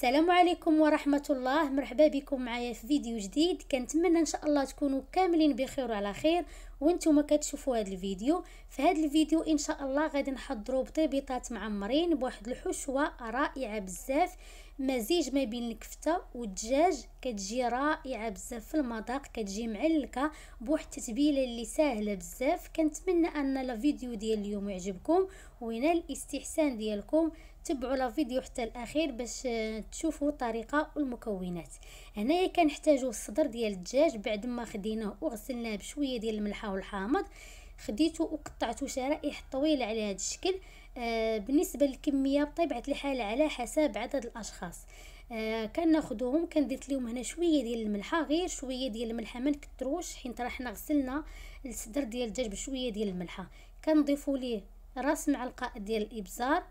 السلام عليكم ورحمة الله. مرحبا بكم معايا في فيديو جديد. كنتمنى ان شاء الله تكونوا كاملين بخير وعلى خير وانتم كتشوفوا هذا الفيديو. في هذا الفيديو ان شاء الله غادي نحضروا بطيبيطات معمرين بواحد الحشوه رائعه بزاف، مزيج ما بين الكفته والدجاج، كتجي رائعه بزاف في المذاق، كتجي معلكه بواحد التتبيله اللي سهله بزاف. كنتمنى ان الفيديو ديال اليوم يعجبكم وينال الاستحسان ديالكم. تبعوا لا فيديو حتى الاخير باش تشوفوا الطريقه والمكونات. هنايا كنحتاجوا الصدر ديال الدجاج بعد ما خديناه وغسلناه بشويه ديال الملحه والحامض، خديته وقطعته شرائح طويله على هذا الشكل. بالنسبه للكميه بطبيعه الحال على حسب عدد الاشخاص. كناخذوهم كندير لهم هنا شويه ديال الملحه، غير شويه ديال الملحه ما نكثروش حيت راه حنا غسلنا الصدر ديال الدجاج بشويه ديال الملحه. كنضيفوا ليه راس معلقه ديال الابزار،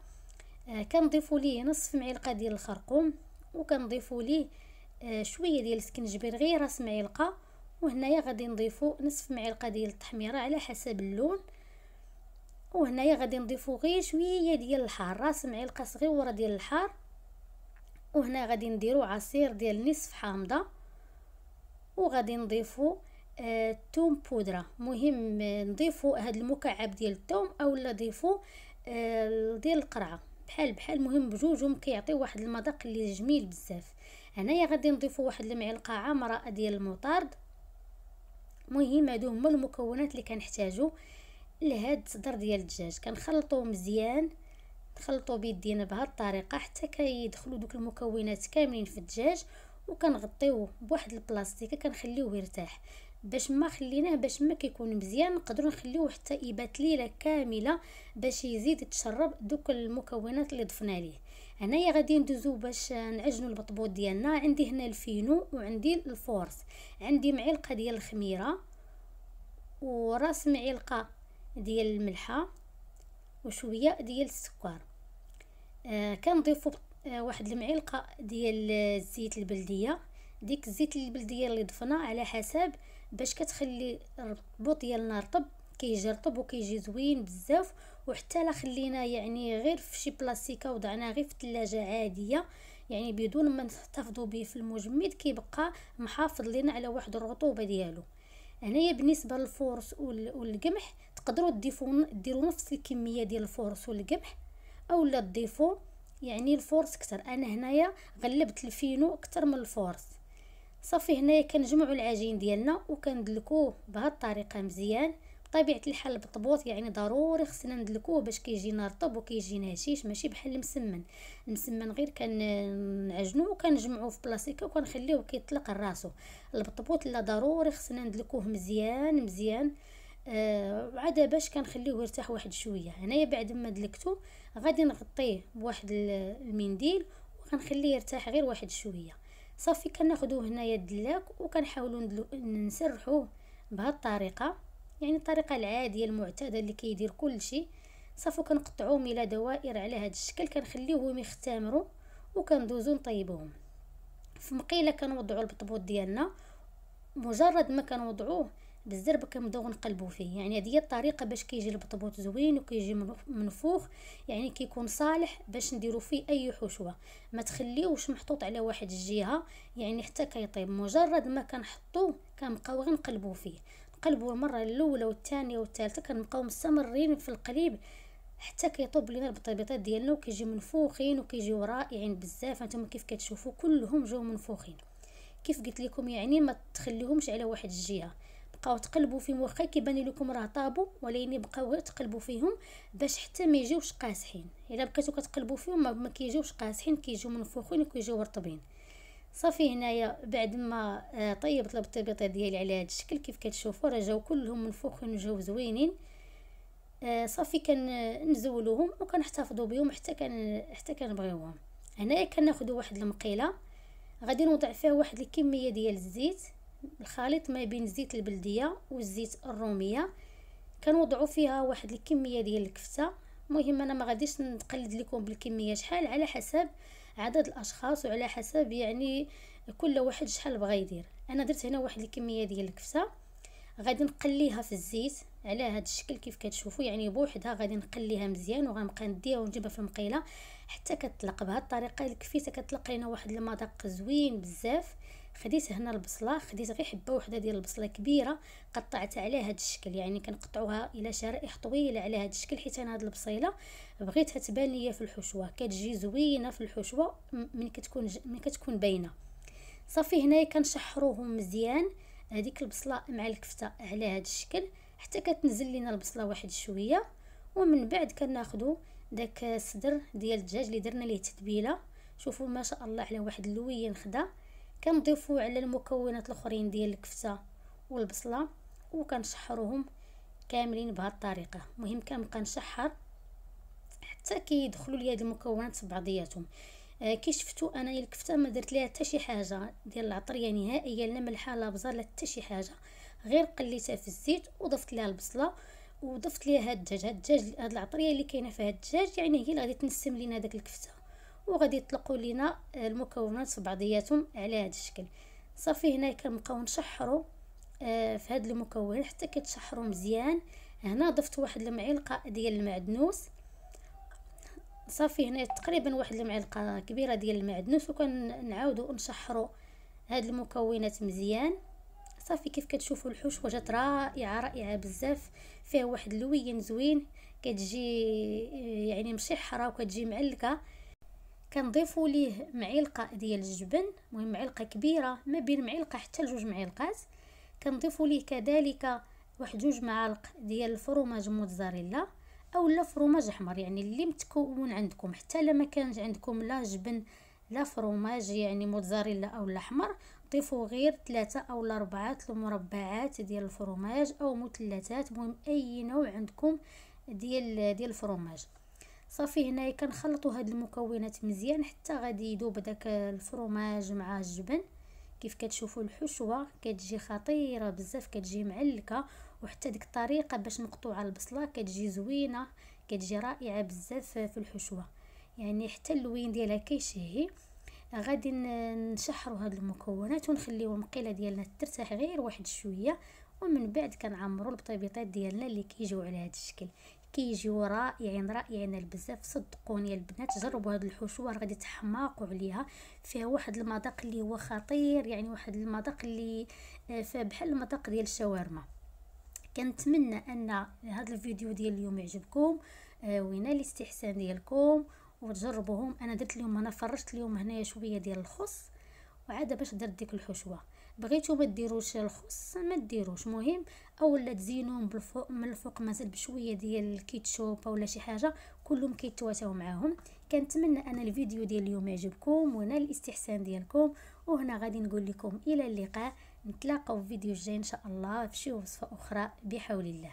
كنضيفوا ليه نصف معلقه ديال الخرقوم، وكنضيفوا ليه شويه ديال السكنجبير غير راس معلقه، وهنايا غادي نضيفوا نصف معلقه ديال التحميره على حسب اللون، وهنايا غادي نضيفوا غير شويه ديال الحار، راس معلقه صغيره ديال الحار، وهنا غادي نديروا عصير ديال نصف حامضه، وغادي نضيفوا الثوم بودره. مهم نضيفوا هذا المكعب ديال الثوم اولا نضيفوا ديال القرعه بحال مهم بجوجهم كيعطيو واحد المذاق اللي جميل بزاف. هنايا غادي نضيفوا واحد المعلقه عامره ديال المطارد. مهم هادو هما المكونات اللي كنحتاجو لهاد الصدر ديال الدجاج. كنخلطوه مزيان، نخلطو بيدينا بهاد الطريقه حتى كيدخلوا دوك المكونات كاملين في الدجاج، وكنغطيوه بواحد البلاستيكه كنخليوه يرتاح. باش ما خليناه باش ما كيكون مزيان نقدروا نخليوه حتى يبات ليله كامله باش يزيد يتشرب دوك المكونات اللي ضفنا ليه. هنايا غادي ندوزو باش نعجنوا البطبوط ديالنا. عندي هنا الفينو وعندي الفورس، عندي معلقه ديال الخميره وراس معلقه ديال الملحه وشويه ديال السكر. كنضيفوا واحد المعلقه ديال الزيت البلديه. ديك الزيت البلديه اللي ضفنا على حسب باش كتخلي البطبوط ديالنا رطب، كيجي رطب وكيجي زوين بزاف. وحتى لا خلينا يعني غير في شي بلاستيكه وضعناه غير في الثلاجه عاديه، يعني بدون ما نحتفظوا به في المجمد، كيبقى محافظ لنا على واحد الرطوبه ديالو. هنايا بالنسبه للفورس والقمح تقدروا ديروا نفس الكميه ديال الفورس والقمح اولا تضيفوا يعني الفورس كتر. انا هنايا غلبت الفينو اكثر من الفورس. صافي هنايا كنجمعوا العجين ديالنا وكندلكوه بهذه الطريقه مزيان. بطبيعه الحال البطبوط يعني ضروري خصنا ندلكوه باش كيجينا رطب وكيجينا هشيش، ماشي بحال المسمن غير كنعجنوه وكنجمعوه في بلاصيكه وكنخليوه كيطلق راسو. البطبوط لا ضروري خصنا ندلكوه مزيان عاد باش كنخليوه يرتاح واحد شويه. هنايا بعد ما دلكته غادي نغطيه بواحد المنديل وكنخليه يرتاح غير واحد شويه. صافي كناخذوه هنايا الدلاك وكنحاولوا نسرحوه بهذه الطريقه، يعني الطريقه العاديه المعتاده اللي كيدير كل شيء. صافي كنقطعوهم الى دوائر على هذا الشكل، كنخليوهم يختمروا وكندوزو نطيبوهم في مقيله. كنوضعوا البطبوط ديالنا، مجرد ما كنوضعوه بالزرب كنبداو نقلبوا فيه. يعني هذه هي الطريقه باش كيجي البطبوط زوين وكيجي منفوخ، يعني كيكون صالح باش نديروا فيه اي حشوه. ما تخليوش محطوط على واحد الجهه يعني حتى كيطيب. مجرد ما كنحطوه كنبقاو غير نقلبوا فيه، نقلبوا المره الاولى والثانيه والثالثه، كنبقاو مستمرين في القليب حتى كيطيب لنا البطيبيطات ديالنا وكيجي منفوخين وكيجيو رائعين بزاف. هانتوما كيف كتشوفوا كلهم جاو منفوخين. كيف قلت لكم يعني ما تخليهمش على واحد الجهه، بقاو تقلبوا فيهم واخا كيبان لكم راه طابوا، ولكن بقاو تقلبوا فيهم باش حتى ما يجيوش قاسحين. الا بقيتو كتقلبوا فيهم ما كيجيوش قاسحين، كيجيو منفوخين وكيجيو رطبين. صافي هنايا بعد ما طيبت البطيبيطه ديالي على هذا الشكل كيف كتشوفوا راه جاو كلهم منفوخين وجاو زوينين. صافي كنزولوهم وكنحتفظوا بهم حتى كنبغيوهم. هنايا كناخذوا واحد المقيله غادي نوضع فيها واحد الكميه ديال الزيت، الخليط ما بين الزيت البلديه والزيت الروميه. كنوضعوا فيها واحد الكميه ديال الكفته. المهم انا ما غاديش نقلد لكم بالكميه شحال، على حسب عدد الاشخاص وعلى حسب يعني كل واحد شحال بغى يدير. انا درت هنا واحد الكميه ديال الكفته، غادي نقليها في الزيت. على هذا الشكل كيف كتشوفوا. يعني بوحدها غادي نقليها مزيان وغنبقى نديها ونجيبها في المقيله حتى كتطلق. بهذه الطريقه الكفيته كتطلق لينا واحد المذاق زوين بزاف. خديت هنا البصله، خديت غير حبه وحده ديال البصله كبيره قطعتها على هذا الشكل. يعني كنقطعوها الى شرائح طويله على هذا الشكل، حيت انا هاد البصيله بغيتها تبان ليا في الحشوه، كتجي زوينه في الحشوه من كتكون باينه. صافي هنايا كنشحروهم مزيان هذيك البصله مع الكفته على هذا الشكل حتى كتنزل لينا البصله واحد شويه. ومن بعد كناخذوا داك الصدر ديال الدجاج اللي درنا ليه تتبيله، شوفوا ما شاء الله على واحد اللوين خدا. كنضيفوا على المكونات الاخرين ديال الكفته والبصله وكنشحروهم كاملين بهذه الطريقه. المهم كنبقى نشحر حتى كيدخلوا لي هاد المكونات في بعضياتهم. كي شفتوا انا الكفته ما درت ليها حتى شي حاجه ديال العطريه نهائيا، لا ملحه لا بزار لا حتى شي حاجه، غير قليتها في الزيت وضفت ليها البصله وضفت ليها هاد الدجاج هاد العطريه اللي كاينه في هاد الدجاج. يعني هي اللي غادي تنسم لينا داك الكفته وغادي يطلقوا لينا المكونات في بعضياتهم على هذا الشكل. صافي هنا كنبقاو نشحروا في هاد المكونات حتى كتشحروا مزيان. هنا ضفت واحد المعلقه ديال المعدنوس. صافي هنا تقريبا واحد المعلقه كبيره ديال المعدنوس وكنعاودوا نشحروا هاد المكونات مزيان. صافي كيف كتشوفوا الحشوه جات رائعه رائعه بزاف، فيها واحد اللوين زوين، كتجي يعني مشحره وكتجي معلكه. كنضيفوا ليه معلقه ديال الجبن، المهم معلقه كبيره ما بين معلقه حتى لجوج معالق. كنضيفوا ليه كذلك واحد جوج معالق ديال الفرماج موتزاريلا اولا فرماج احمر، يعني اللي متكون عندكم. حتى لا ما كانش عندكم لا جبن لا فرماج يعني موتزاريلا او الاحمر، ضيفوا غير 3 أو 4 المربعات ديال الفرماج او مثلثات، المهم اي نوع عندكم ديال الفرماج. صافي هنايا كنخلطوا هاد المكونات مزيان حتى غادي يذوب داك الفرماج مع الجبن. كيف كتشوفوا الحشوه كتجي خطيره بزاف، كتجي معلكه، وحتى ديك الطريقه باش مقطوعه البصله كتجي زوينه، كتجي رائعه بزاف في الحشوه. يعني حتى اللوين ديالها كيشهي. غادي نشحروا هاد المكونات ونخليو المقيله ديالنا ترتاح غير واحد شويه، ومن بعد كنعمروا البطيبيطات ديالنا اللي كيجيو على هاد الشكل. كيجيو رائعين بزاف. صدقوني البنات جربوا هاد الحشوه غادي تحماقوا عليها. فيها واحد المذاق اللي هو خطير، يعني واحد المذاق اللي بحال المذاق ديال الشاورما. كنتمنى ان هذا الفيديو ديال اليوم يعجبكم وينال الاستحسان ديالكم وتجربوهم. انا درت اليوم هنا فرشت اليوم هنايا شويه ديال الخس وعاده باش درت ديك الحشوه. بغيتو ما ديروش الخس ما ديروش، مهم اولا تزينوهم بالفوق من الفوق مثلا بشويه ديال الكيتشوب اولا شي حاجه، كلهم كيتواتاو معاهم. كنتمنى ان الفيديو ديال اليوم يعجبكم ونال الاستحسان ديالكم. وهنا غادي نقول لكم الى اللقاء، نتلاقاو في فيديو جاي ان شاء الله في شي وصفه اخرى بحول الله.